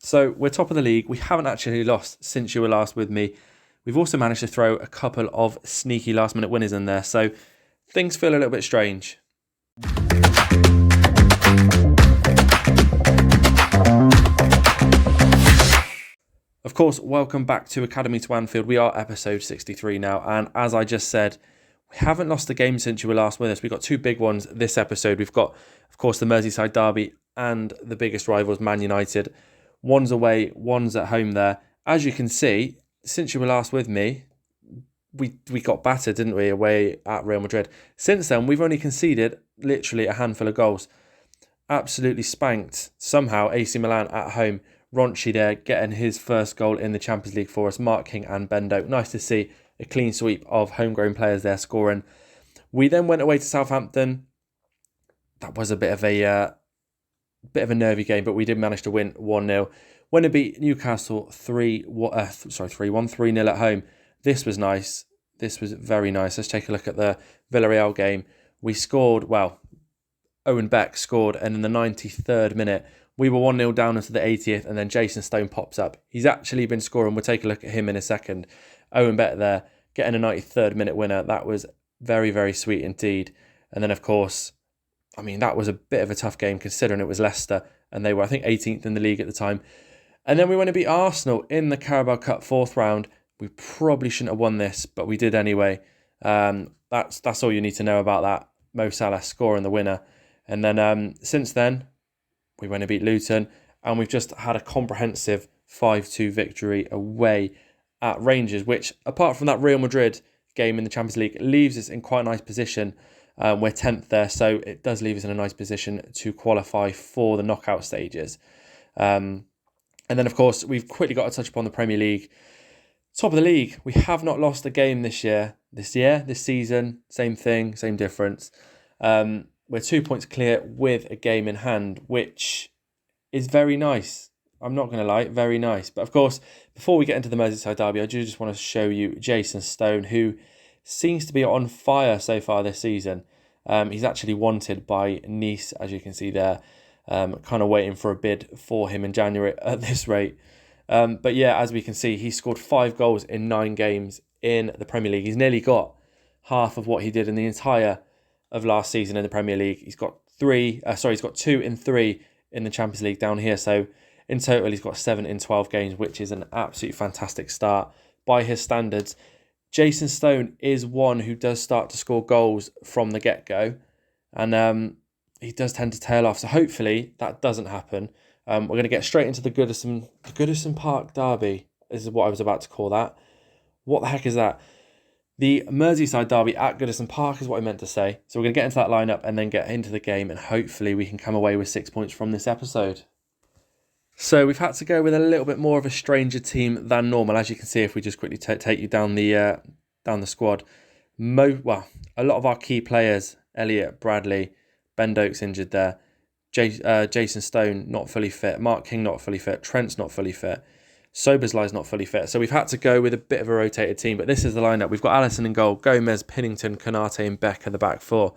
So we're top of the league. We haven't actually lost since you were last with me. We've also managed to throw a couple of sneaky last-minute winners in there. So things feel a little bit strange. Of course, welcome back to Academy to Anfield. We are episode 63 now. And as I just said, we haven't lost a game since you were last with us. We've got two big ones this episode. We've got, of course, the Merseyside derby and the biggest rivals, Man United. One's away, one's at home there. As you can see, since you were last with me, we got battered, didn't we, away at Real Madrid. Since then, we've only conceded literally a handful of goals. Absolutely spanked. Somehow, AC Milan at home. Ronchi there getting his first goal in the Champions League for us. Mark King and Bendo. Nice to see a clean sweep of homegrown players there scoring. We then went away to Southampton. That was a bit of a nervy game, but we did manage to win 1-0. When it beat Newcastle 3-1, 3-0 at home. This was nice. This was very nice. Let's take a look at the Villarreal game. We scored, Owen Beck scored, and in the 93rd minute, we were 1-0 down into the 80th, and then Jason Stone pops up. He's actually been scoring. We'll take a look at him in a second. Owen Beck there, getting a 93rd minute winner. That was very, very sweet indeed. And then, of course, that was a bit of a tough game considering it was Leicester, and they were, I think, 18th in the league at the time. And then we went to beat Arsenal in the Carabao Cup 4th round. We probably shouldn't have won this, but we did anyway. That's all you need to know about that. Mo Salah scoring the winner. And then since then, we went to beat Luton, and we've just had a comprehensive 5-2 victory away at Rangers, which, apart from that Real Madrid game in the Champions League, leaves us in quite a nice position. We're 10th there, so it does leave us in a nice position to qualify for the knockout stages. And then, of course, we've quickly got to touch upon the Premier League. Top of the league, we have not lost a game this season, same thing, same difference. We're 2 points clear with a game in hand, which is very nice. I'm not going to lie, very nice. But of course, before we get into the Merseyside derby, I do just want to show you Jason Stone, who seems to be on fire so far this season. He's actually wanted by Nice, as you can see there. Kind of waiting for a bid for him in January at this rate. But yeah, as we can see, he scored 5 goals in 9 games in the Premier League. He's nearly got half of what he did in the entire of last season in the Premier League. He's got 2 in 3 in the Champions League down here. So in total, he's got 7 in 12 games, which is an absolutely fantastic start by his standards. Jason Stone is one who does start to score goals from the get-go, and he does tend to tail off. So hopefully that doesn't happen. We're going to get straight into the Goodison Park derby. This is what I was about to call that. What the heck is that? The Merseyside derby at Goodison Park is what I meant to say. So we're going to get into that lineup and then get into the game, and hopefully we can come away with 6 points from this episode. So we've had to go with a little bit more of a stranger team than normal, as you can see if we just quickly take you down the squad. A lot of our key players, Elliot, Bradley, Ben Doak's injured there. Jason Stone not fully fit. Mark King not fully fit. Trent's not fully fit. Soberslai's not fully fit. So we've had to go with a bit of a rotated team, but this is the lineup. We've got Allison in goal, Gomez, Pennington, Konate and Beck at the back four.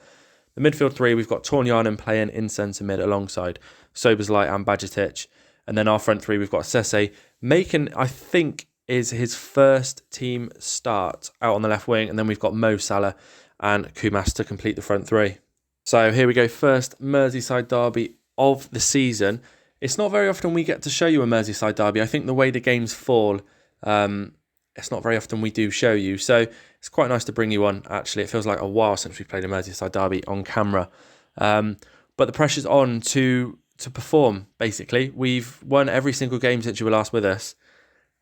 The midfield three, we've got Tornianen playing in centre mid alongside Soberslai and Bajcetic. And then our front three, we've got Sesse making, I think, is his first team start out on the left wing. And then we've got Mo Salah and Kumas to complete the front three. So here we go, first Merseyside derby of the season. It's not very often we get to show you a Merseyside derby. I think the way the games fall, it's not very often we do show you. So it's quite nice to bring you on, actually. It feels like a while since we played a Merseyside derby on camera. But the pressure's on to perform, basically. We've won every single game since you were last with us,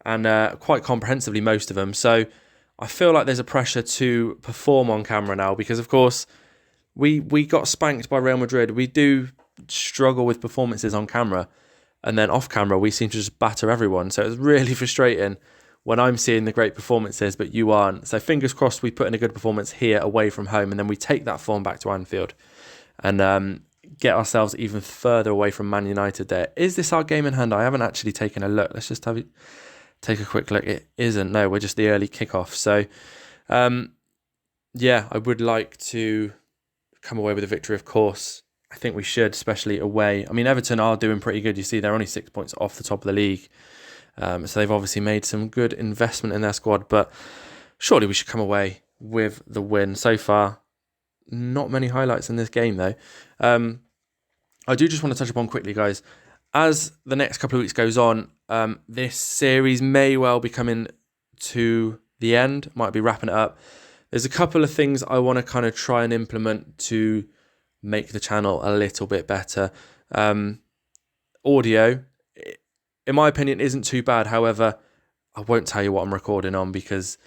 and quite comprehensively most of them. So I feel like there's a pressure to perform on camera now because, of course, we got spanked by Real Madrid. We do struggle with performances on camera, and then off camera we seem to just batter everyone. So it's really frustrating when I'm seeing the great performances but you aren't. So fingers crossed we put in a good performance here away from home, and then we take that form back to Anfield and get ourselves even further away from Man United there. Is this our game in hand? I haven't actually taken a look. Let's just take a quick look. It isn't. No, we're just the early kickoff. So I would like to come away with a victory, of course. I think we should, especially away. I mean, Everton are doing pretty good. You see, they're only 6 points off the top of the league. So they've obviously made some good investment in their squad, but surely we should come away with the win. So far, not many highlights in this game, though. I do just want to touch upon quickly, guys. As the next couple of weeks goes on, this series may well be coming to the end, might be wrapping it up. There's a couple of things I want to kind of try and implement to make the channel a little bit better. Audio, in my opinion, isn't too bad. However, I won't tell you what I'm recording on because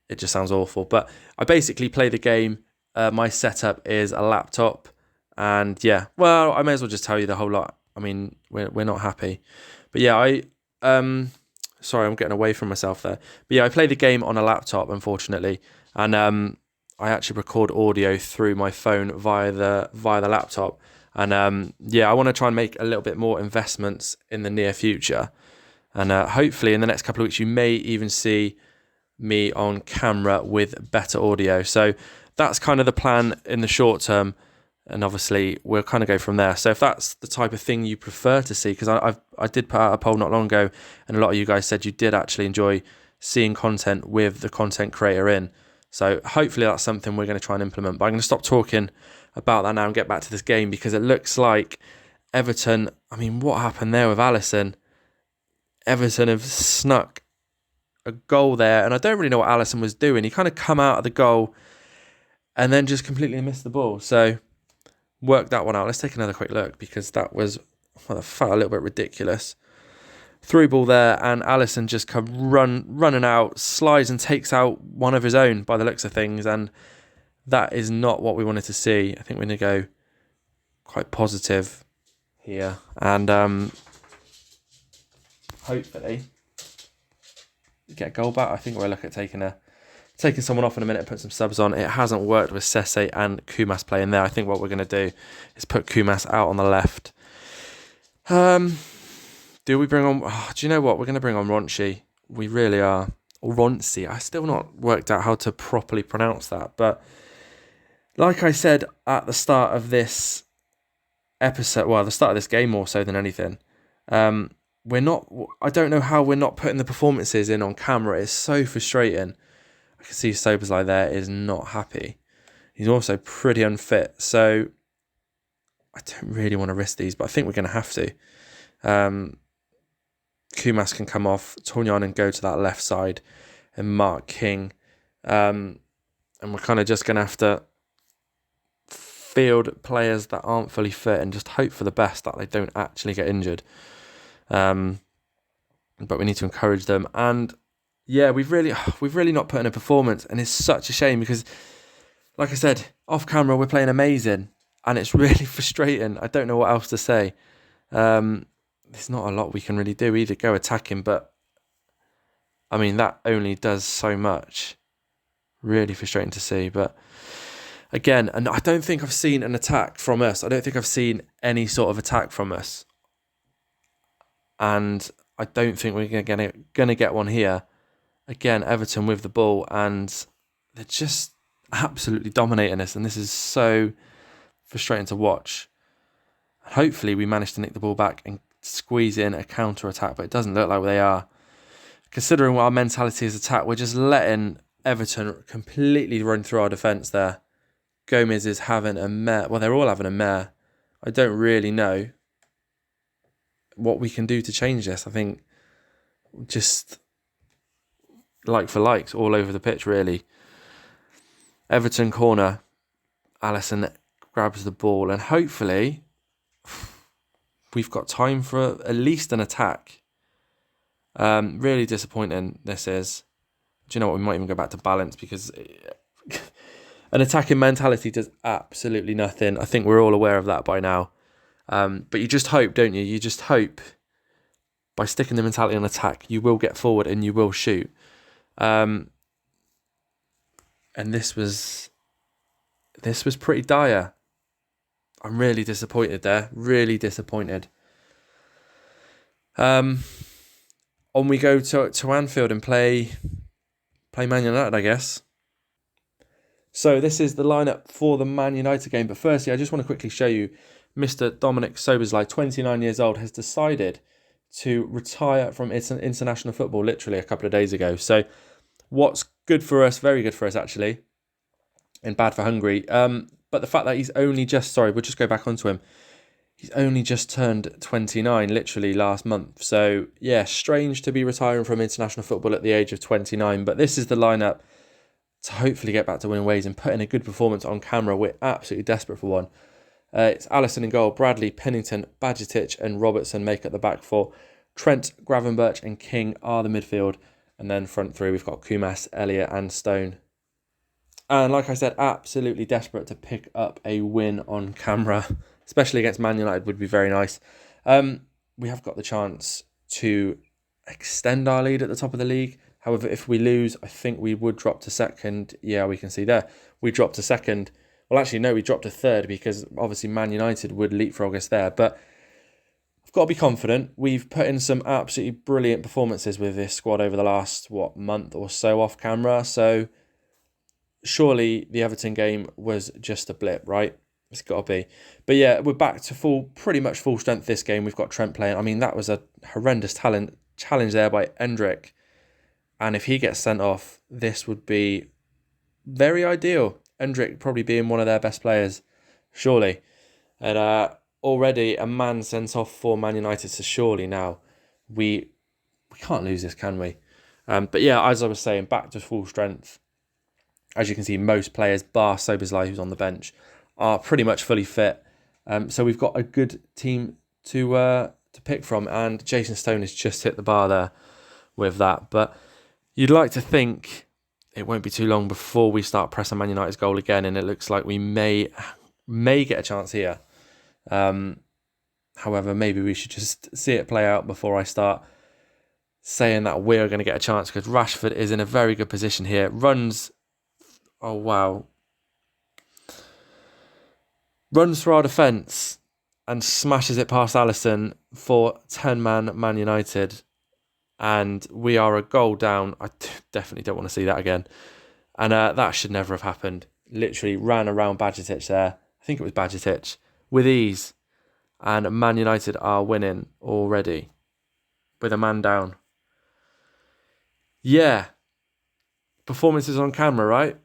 it just sounds awful. But I basically play the game. My setup is a laptop. And yeah, well, I may as well just tell you the whole lot. I mean, we're not happy. But yeah, sorry, I'm getting away from myself there. But yeah, I play the game on a laptop, unfortunately. And I actually record audio through my phone via the laptop. And yeah, I want to try and make a little bit more investments in the near future. And hopefully in the next couple of weeks, you may even see me on camera with better audio. So that's kind of the plan in the short term. And obviously, we'll kind of go from there. So if that's the type of thing you prefer to see, because I did put out a poll not long ago, and a lot of you guys said you did actually enjoy seeing content with the content creator in. So hopefully that's something we're going to try and implement. But I'm going to stop talking about that now and get back to this game, because it looks like Everton, I mean, what happened there with Alisson? Everton have snuck a goal there, and I don't really know what Alisson was doing. He kind of come out of the goal and then just completely missed the ball. So work that one out. Let's take another quick look, because that was, well, felt a little bit ridiculous. Through ball there, and Alisson just come running out, slides and takes out one of his own by the looks of things, and that is not what we wanted to see. I think we're going to go quite positive here, and hopefully get a goal back. I think we'll look at taking someone off in a minute and put some subs on. It hasn't worked with Sesse and Kumas playing there. I think what we're going to do is put Kumas out on the left. Do we bring on... Oh, do you know what? We're going to bring on Ronchi. We really are. Or Ronci. I still not worked out how to properly pronounce that. But like I said at the start of this episode, well, the start of this game more so than anything, we're not... I don't know how we're not putting the performances in on camera. It's so frustrating. I can see Sobersley there is not happy. He's also pretty unfit. So I don't really want to risk these, but I think we're going to have to. Kumas can come off, Tornion, and go to that left side, and Mark King. And we're kind of just going to have to field players that aren't fully fit and just hope for the best that they don't actually get injured. But we need to encourage them. And yeah, we've really not put in a performance, and it's such a shame because, like I said, off camera we're playing amazing, and it's really frustrating. I don't know what else to say. There's not a lot we can really do either. Go attacking, but I mean that only does so much. Really frustrating to see, but again, and I don't think I've seen an attack from us. I don't think I've seen any sort of attack from us, and I don't think we're gonna get one here. Again, Everton with the ball, and they're just absolutely dominating us, and this is so frustrating to watch. Hopefully we manage to nick the ball back and squeeze in a counter-attack, but it doesn't look like they are. Considering what our mentality is attack, we're just letting Everton completely run through our defence there. Gomez is having a mare. Well, they're all having a mare. I don't really know what we can do to change this. I think just like for likes all over the pitch, really. Everton corner. Alisson grabs the ball, and hopefully we've got time for at least an attack. Really disappointing this is. Do you know what? We might even go back to balance, because an attacking mentality does absolutely nothing. I think we're all aware of that by now. But you just hope, don't you? You just hope by sticking the mentality on attack, you will get forward and you will shoot. And this was pretty dire. I'm really disappointed there. Really disappointed. On we go to Anfield and play Man United, I guess. So this is the lineup for the Man United game. But firstly, I just want to quickly show you Mr. Dominic Szoboszlai, 29 years old, has decided to retire from international football literally a couple of days ago. So what's good for us, very good for us actually, and bad for Hungary. But the fact that he's only just, we'll just go back onto him. He's only just turned 29, literally last month. So yeah, strange to be retiring from international football at the age of 29. But this is the lineup to hopefully get back to winning ways and put in a good performance on camera. We're absolutely desperate for one. It's Alisson in goal, Bradley, Pennington, Bajcetic and Robertson make up the back four. Trent, Gravenberch and King are the midfield. And then front three, we've got Kumas, Elliott and Stone. And like I said, absolutely desperate to pick up a win on camera, especially against Man United would be very nice. We have got the chance to extend our lead at the top of the league. However, if we lose, I think we would drop to second. Yeah, we can see there. We dropped to second. Well, actually, no, we dropped to third because obviously Man United would leapfrog us there. But I've got to be confident. We've put in some absolutely brilliant performances with this squad over the last, month or so off camera. So surely the Everton game was just a blip, right? It's got to be. But yeah, we're back to pretty much full strength this game. We've got Trent playing. I mean, that was a horrendous challenge there by Endrick. And if he gets sent off, this would be very ideal. Endrick probably being one of their best players, surely. And already a man sent off for Man United, so surely now we can't lose this, can we? But yeah, as I was saying, back to full strength. As you can see, most players, bar Szoboszlai, who's on the bench, are pretty much fully fit. So we've got a good team to pick from. And Jason Stone has just hit the bar there with that. But you'd like to think it won't be too long before we start pressing Man United's goal again. And it looks like we may get a chance here. However, maybe we should just see it play out before I start saying that we're going to get a chance, because Rashford is in a very good position here. Runs through our defence and smashes it past Alisson for 10-man Man United. And we are a goal down. I definitely don't want to see that again. And that should never have happened. Literally ran around Bajcetic there. I think it was Bajcetic. With ease. And Man United are winning already. With a man down. Yeah. Performances on camera, right?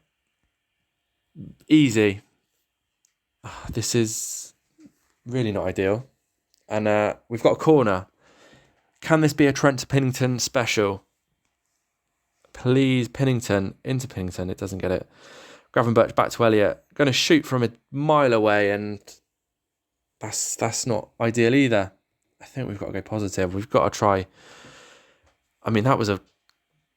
Easy. This is really not ideal. And we've got a corner. Can this be a Trent to Pennington special? Please, Pennington. Into Pennington. It doesn't get it. Gravenberch back to Elliott. Going to shoot from a mile away, and that's not ideal either. I think we've got to go positive. We've got to try. I mean, that was a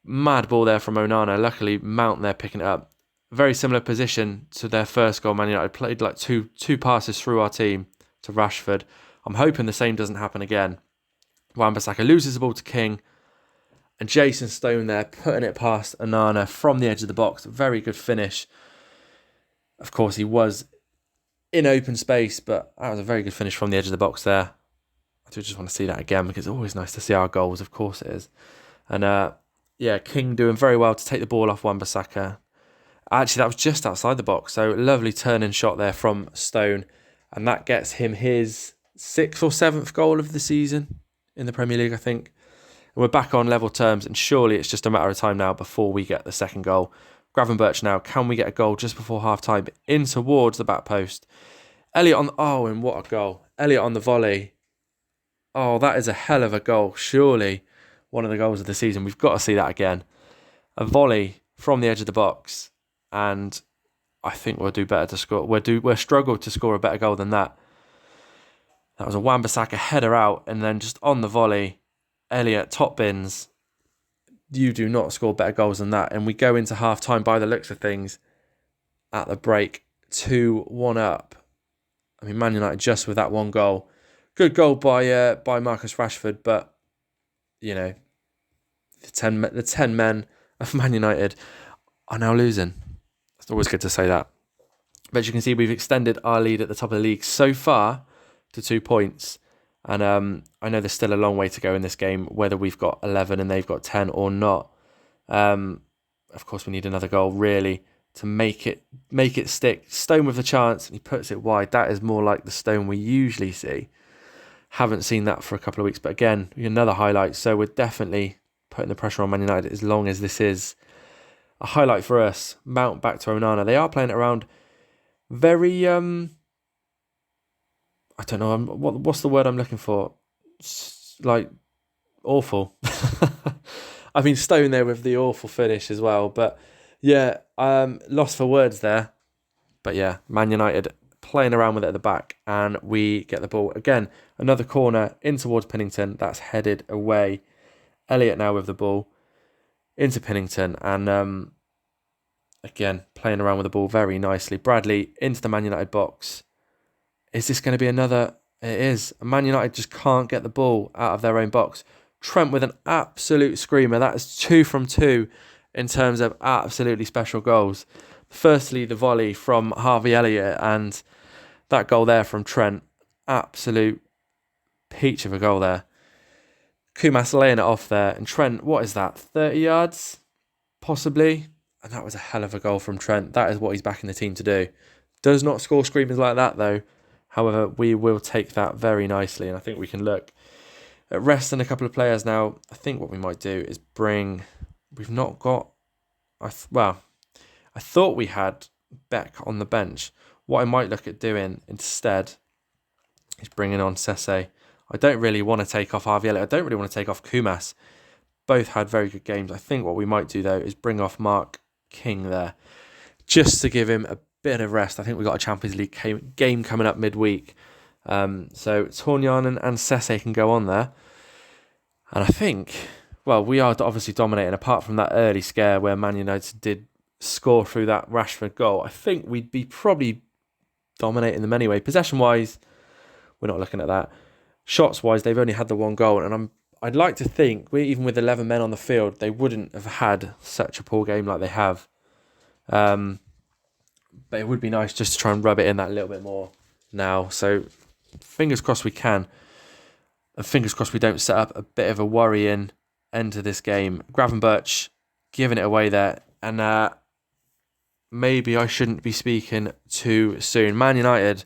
mad ball there from Onana. Luckily, Mount there picking it up. Very similar position to their first goal. Man United played like two passes through our team to Rashford. I'm hoping the same doesn't happen again. Wan-Bissaka loses the ball to King. And Jason Stone there putting it past Onana from the edge of the box. Very good finish. Of course, he was in open space, but that was a very good finish from the edge of the box there. I do just want to see that again, because it's always nice to see our goals. Of course it is. And King doing very well to take the ball off Wan-Bissaka. Actually, that was just outside the box. So lovely turning shot there from Stone. And that gets him his 6th or 7th goal of the season in the Premier League, I think. And we're back on level terms, and surely it's just a matter of time now before we get the second goal. Gravenberch now, can we get a goal just before half-time in towards the back post? Elliott and what a goal. Elliott on the volley. Oh, that is a hell of a goal. Surely one of the goals of the season. We've got to see that again. A volley from the edge of the box, and I think we'll do better to score. We'll struggle to score a better goal than that. That was a Wan-Bissaka header out, and then just on the volley, Elliott top bins. You do not score better goals than that. And we go into half-time by the looks of things at the break, 2-1 up. I mean, Man United just with that one goal. Good goal by Marcus Rashford, but, you know, the 10 men of Man United are now losing. It's always good to say that. But as you can see, we've extended our lead at the top of the league so far to 2 points. And I know there's still a long way to go in this game, whether we've got 11 and they've got 10 or not. Of course, we need another goal, really, to make it stick. Stone with a chance, and he puts it wide. That is more like the Stone we usually see. Haven't seen that for a couple of weeks, but again, another highlight. So we're definitely putting the pressure on Man United as long as this is a highlight for us. Mount back to Onana. They are playing it around very, I don't know, what's the word I'm looking for? Like, awful. I mean, Stone there with the awful finish as well. But yeah, lost for words there. But yeah, Man United playing around with it at the back, and we get the ball. Again, another corner in towards Pennington. That's headed away. Elliott now with the ball into Pennington, and again, playing around with the ball very nicely. Bradley into the Man United box. Is this going to be another? It is. Man United just can't get the ball out of their own box. Trent with an absolute screamer. That is 2 from 2 in terms of absolutely special goals. Firstly, the volley from Harvey Elliott, and that goal there from Trent. Absolute peach of a goal there. Kumas laying it off there. And Trent, what is that? 30 yards? Possibly. And that was a hell of a goal from Trent. That is what he's backing the team to do. Does not score screamers like that, though. However, we will take that very nicely. And I think we can look at resting a couple of players now. I think what we might do is bring... We've not got... I thought we had Beck on the bench. What I might look at doing instead is bringing on Sese. I don't really want to take off Harvey Elliott. I don't really want to take off Kumas. Both had very good games. I think what we might do, though, is bring off Mark King there, just to give him a bit of rest. I think we've got a Champions League game coming up midweek. So Tornian and Sese can go on there. And I think, well, we are obviously dominating. Apart from that early scare where Man United did score through that Rashford goal, I think we'd be probably dominating them anyway. Possession-wise, we're not looking at that. Shots-wise, they've only had the one goal, and I'd like to think, even with 11 men on the field, they wouldn't have had such a poor game like they have. But it would be nice just to try and rub it in that little bit more now. So fingers crossed we can. And fingers crossed we don't set up a bit of a worrying end to this game. Gravenberch giving it away there. And maybe I shouldn't be speaking too soon. Man United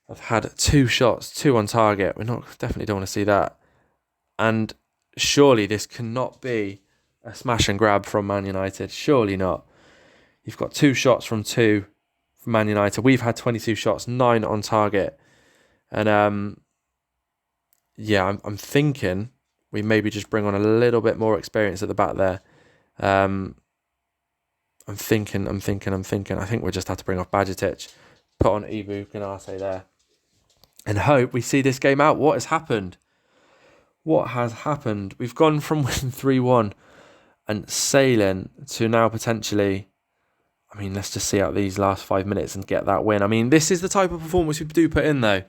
have had 2 shots, 2 on target. Definitely don't want to see that. And surely this cannot be a smash and grab from Man United. Surely not. You've got 2 shots from 2 from Man United. We've had 22 shots, 9 on target. And I'm thinking we maybe just bring on a little bit more experience at the back there. I'm thinking. I think we'll just have to bring off Bajcetic, put on Ibu Ganate there, and hope we see this game out. What has happened? What has happened? We've gone from winning 3-1 and sailing to now potentially... I mean, let's just see out these last 5 minutes and get that win. I mean, this is the type of performance we do put in, though.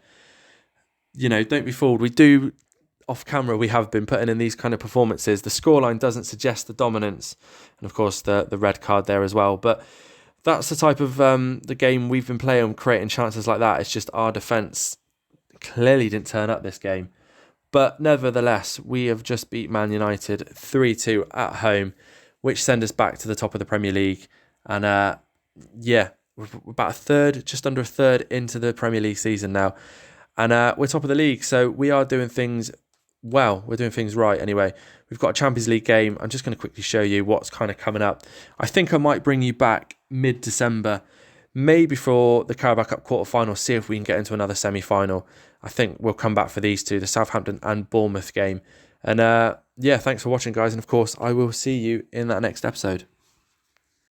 You know, don't be fooled. We do, off camera, we have been putting in these kind of performances. The scoreline doesn't suggest the dominance. And, of course, the red card there as well. But that's the type of the game we've been playing, creating chances like that. It's just our defence clearly didn't turn up this game. But nevertheless, we have just beat Man United 3-2 at home, which send us back to the top of the Premier League. And we're about a third, just under a third into the Premier League season now. And we're top of the league, so we are doing things well. We're doing things right anyway. We've got a Champions League game. I'm just going to quickly show you what's kind of coming up. I think I might bring you back mid-December, maybe for the Carabao Cup quarter-final, see if we can get into another semi-final. I think we'll come back for these two, the Southampton and Bournemouth game. And thanks for watching, guys. And of course, I will see you in that next episode.